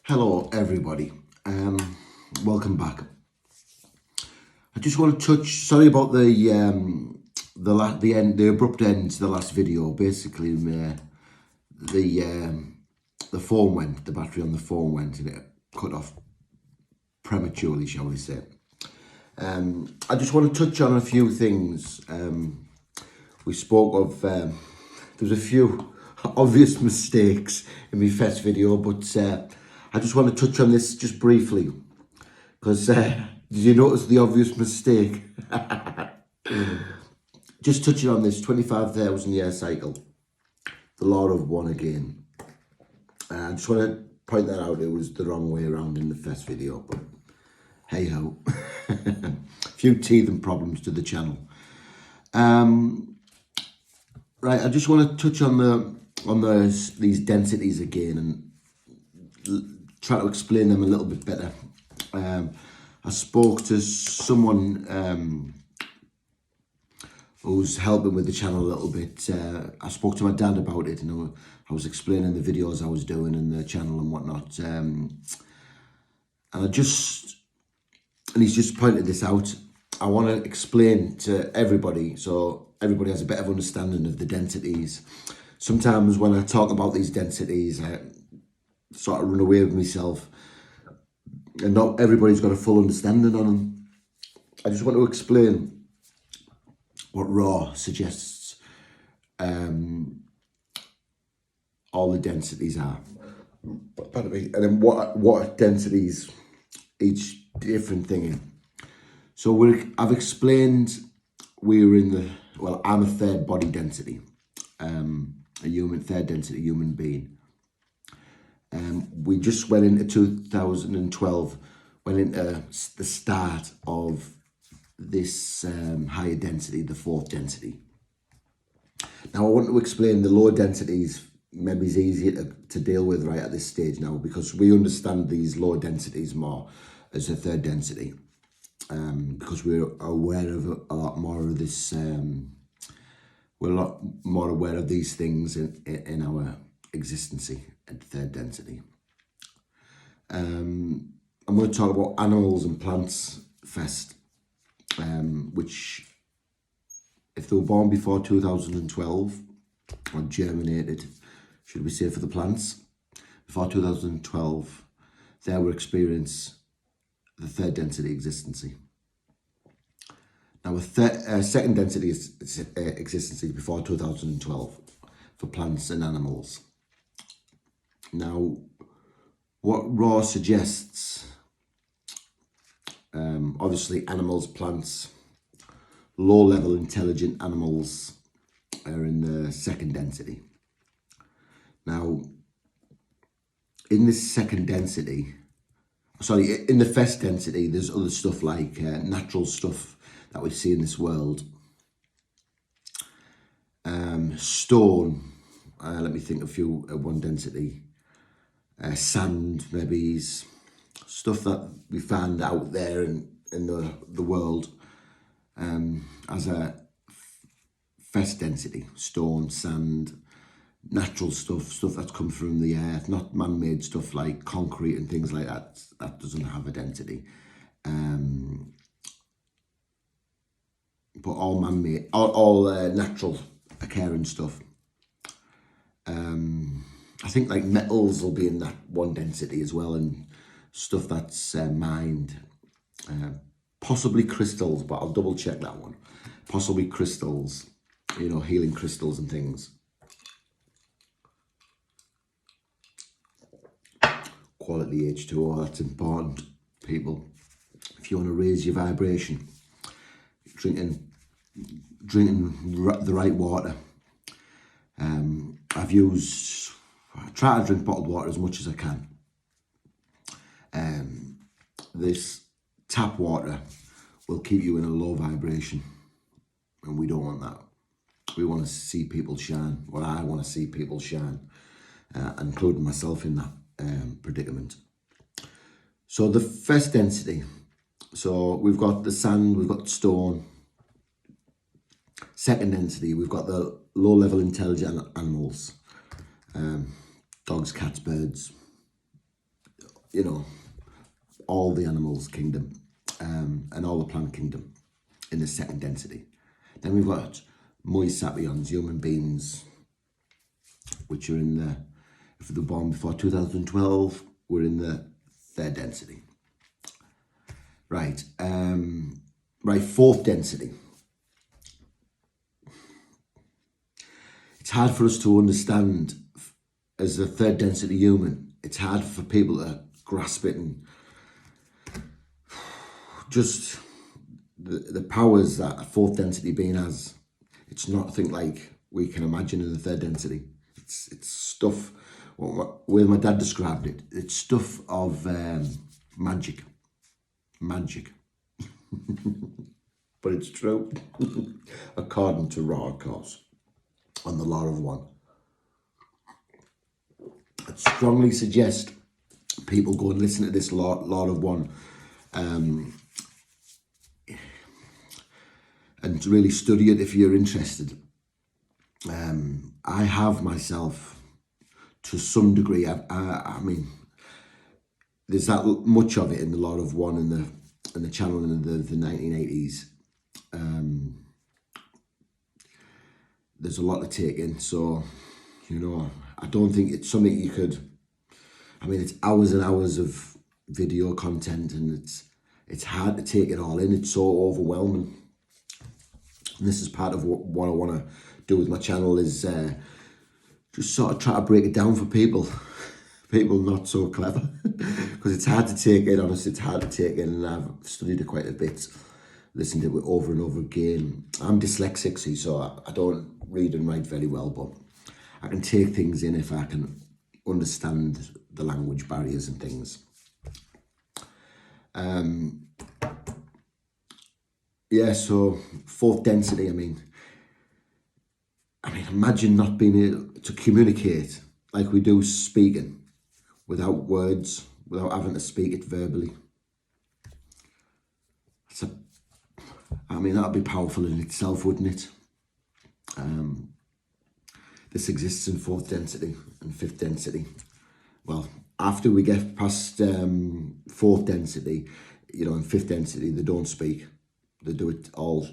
Hello everybody, welcome back. I just want to touch, sorry about the abrupt end to the last video. Basically, the phone went, the battery on the phone went and it cut off prematurely, shall we say. I just want to touch on a few things. We spoke of, there's a few obvious mistakes in my first video, but I just want to touch on this just briefly, because did you notice the obvious mistake? Just touching on this 25,000 year cycle, the law of one again. I just want to point that out. It was the wrong way around in the first video, but hey ho. A few teething problems to the channel. Right, I just want to touch on these densities again and try to explain them a little bit better. I spoke to someone who's helping with the channel a little bit. I spoke to my dad about it, and I was explaining the videos I was doing in the channel and whatnot. And he's just pointed this out. I want to explain to everybody so everybody has a better understanding of the densities. Sometimes when I talk about these densities, I sort of run away with myself, and not everybody's got a full understanding on them. I just want to explain what Ra suggests all the densities are, and then what densities each different thing in. So I've explained I'm a third body density, third density human being. We just went into 2012, went into the start of this higher density, the fourth density. Now I want to explain the lower densities. Maybe is easier to deal with right at this stage now, because we understand these lower densities more as a third density, because we're aware of a lot more of this. We're a lot more aware of these things in our existency at third density. I'm going to talk about animals and plants first, which, if they were born before 2012, or germinated, should we say, for the plants, before 2012, they will experience the third density existency. Now, a second density existency before 2012 for plants and animals. Now, what Ra suggests, obviously animals, plants, low-level intelligent animals are in the second density. Now, in this second density, in the first density, there's other stuff like natural stuff that we see in this world. Stone, let me think of a few, one density. Sand, maybe, stuff that we find out there in the world as a first density. Stone, sand, natural stuff that's come from the earth, not man-made stuff like concrete and things like that. That doesn't have a density. But all man-made, all natural occurring stuff. I think like metals will be in that one density as well, and stuff that's mined. Possibly crystals, but I'll double check that one. Possibly crystals, healing crystals and things. Quality H2O, that's important, people. If you want to raise your vibration, drinking the right water. I try to drink bottled water as much as I can. This tap water will keep you in a low vibration, and we don't want that. We want to see people shine. Well, I want to see people shine, including myself in that predicament. So the first density, so we've got the sand, we've got the stone. Second density, we've got the low-level intelligent animals, dogs, cats, birds, you know, all the animals kingdom and all the plant kingdom in the second density. Then we've got Mois sapiens, human beings, which are in the, if they're born before 2012, we're in the third density. Right, right, fourth density. It's hard for us to understand as a third density human. It's hard for people to grasp it, and just the powers that a fourth density being has. It's nothing like we can imagine in the third density. It's stuff, where my dad described it, it's stuff of magic. But it's true, according to Ra, of course, on the Law of One. I'd strongly suggest people go and listen to this Law of One and to really study it if you're interested. I have myself, to some degree. I mean, there's that much of it in the Law of One and the channel in the 1980s. There's a lot to take in, so, you know, I don't think it's something you could, I mean, it's hours and hours of video content, and it's hard to take it all in. It's so overwhelming. And this is part of what I want to do with my channel, is just sort of try to break it down for people not so clever, because it's hard to take in, honestly, it's hard to take in, and I've studied it quite a bit, listened to it over and over again. I'm dyslexic, see, so I don't read and write very well, but I can take things in if I can understand the language barriers and things. Yeah, so fourth density, I mean, imagine not being able to communicate like we do speaking, without words, without having to speak it verbally. That'd be powerful in itself, wouldn't it? This exists in fourth density and fifth density. Well, after we get past fourth density, you know, in fifth density, they don't speak. They do it all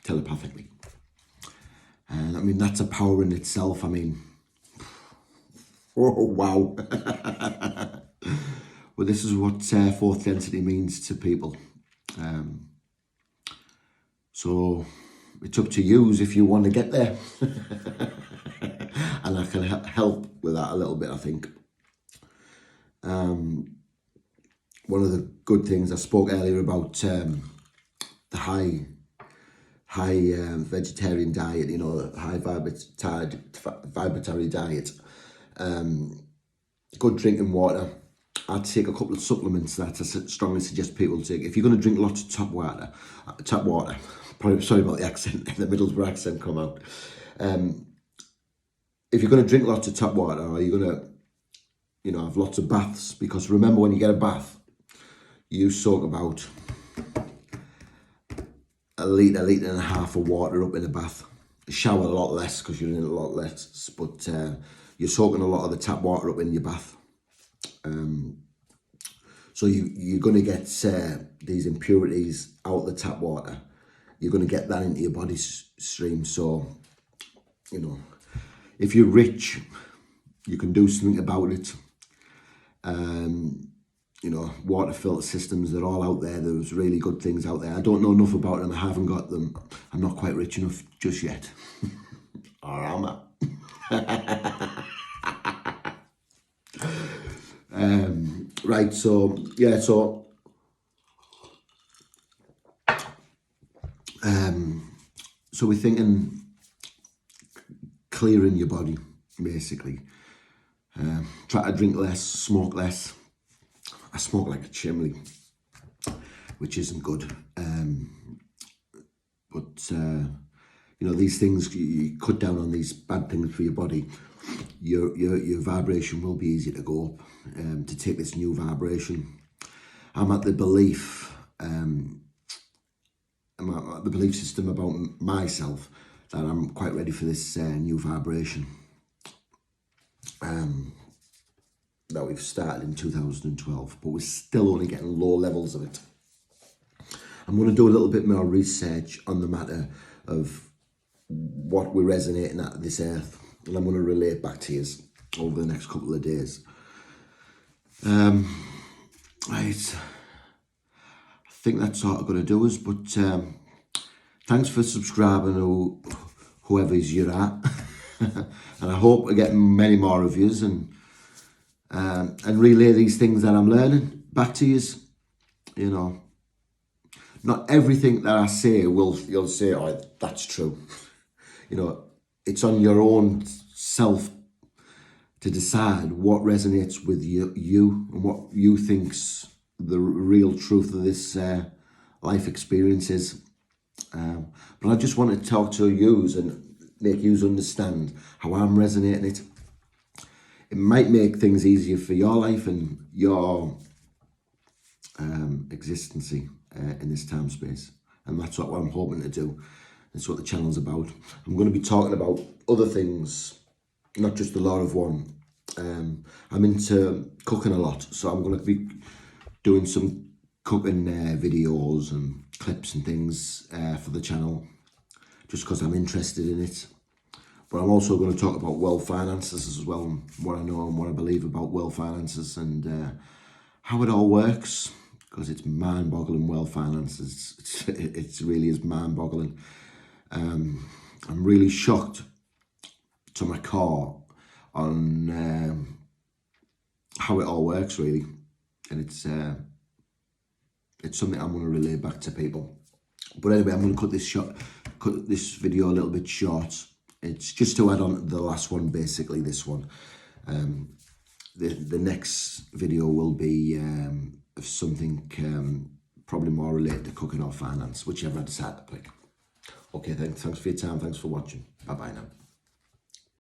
telepathically. And I mean, that's a power in itself. I mean, oh, wow. Well, this is what fourth density means to people. So it's up to you if you want to get there. And I can help with that a little bit, I think. One of the good things, I spoke earlier about the high vegetarian diet, you know, high vibratory diet, good drinking water. I'd take a couple of supplements that I strongly suggest people take. If you're going to drink lots of tap water, sorry about the accent, the Middlesbrough accent come out. If you're going to drink lots of tap water, or you're going to, you know, have lots of baths, because remember, when you get a bath, you soak about a litre and a half of water up in a bath. Shower a lot less, because you're in a lot less, but you're soaking a lot of the tap water up in your bath. So you're going to get these impurities out of the tap water. You're going to get that into your body stream. So, you know, if you're rich, you can do something about it. You know, water filter systems, they're all out there. There's really good things out there. I don't know enough about them. I haven't got them. I'm not quite rich enough just yet. Or am I? Right, so, yeah, so, so we're thinking clearing your body, basically. Try to drink less, smoke less. I smoke like a chimney, which isn't good. But you know, these things, you cut down on these bad things for your body, your vibration will be easy to go up, to take this new vibration. I'm at the belief, I'm at the belief system about myself that I'm quite ready for this new vibration. that we've started in 2012, but we're still only getting low levels of it. I'm going to do a little bit more research on the matter of what we're resonating at this earth, and I'm going to relate back to you over the next couple of days. I think that's all I'm going to do is, but thanks for subscribing, whoever's you're at, and I hope I get many more reviews and relay these things that I'm learning back to you. You know, not everything that I say you'll say, oh, that's true. You know, it's on your own self to decide what resonates with you and what you think's the real truth of this life experience is. But I just want to talk to yous and make yous understand how I'm resonating it. It might make things easier for your life and your existence in this time space. And that's what I'm hoping to do. That's what the channel's about. I'm going to be talking about other things, not just the Law of One. I'm into cooking a lot, so I'm going to be doing some cooking videos and clips and things for the channel, just because I'm interested in it. But I'm also going to talk about wealth finances as well, and what I know and what I believe about wealth finances and how it all works, because it's mind-boggling, wealth finances. It really is mind-boggling. I'm really shocked to my core on how it all works, really, and it's something I'm going to relay back to people. But anyway, I'm going to cut this video a little bit short. It's just to add on to the last one, basically this one. The next video will be of something probably more related to cooking or finance, whichever I decide to pick. Okay, thanks for your time. Thanks for watching. Bye-bye now.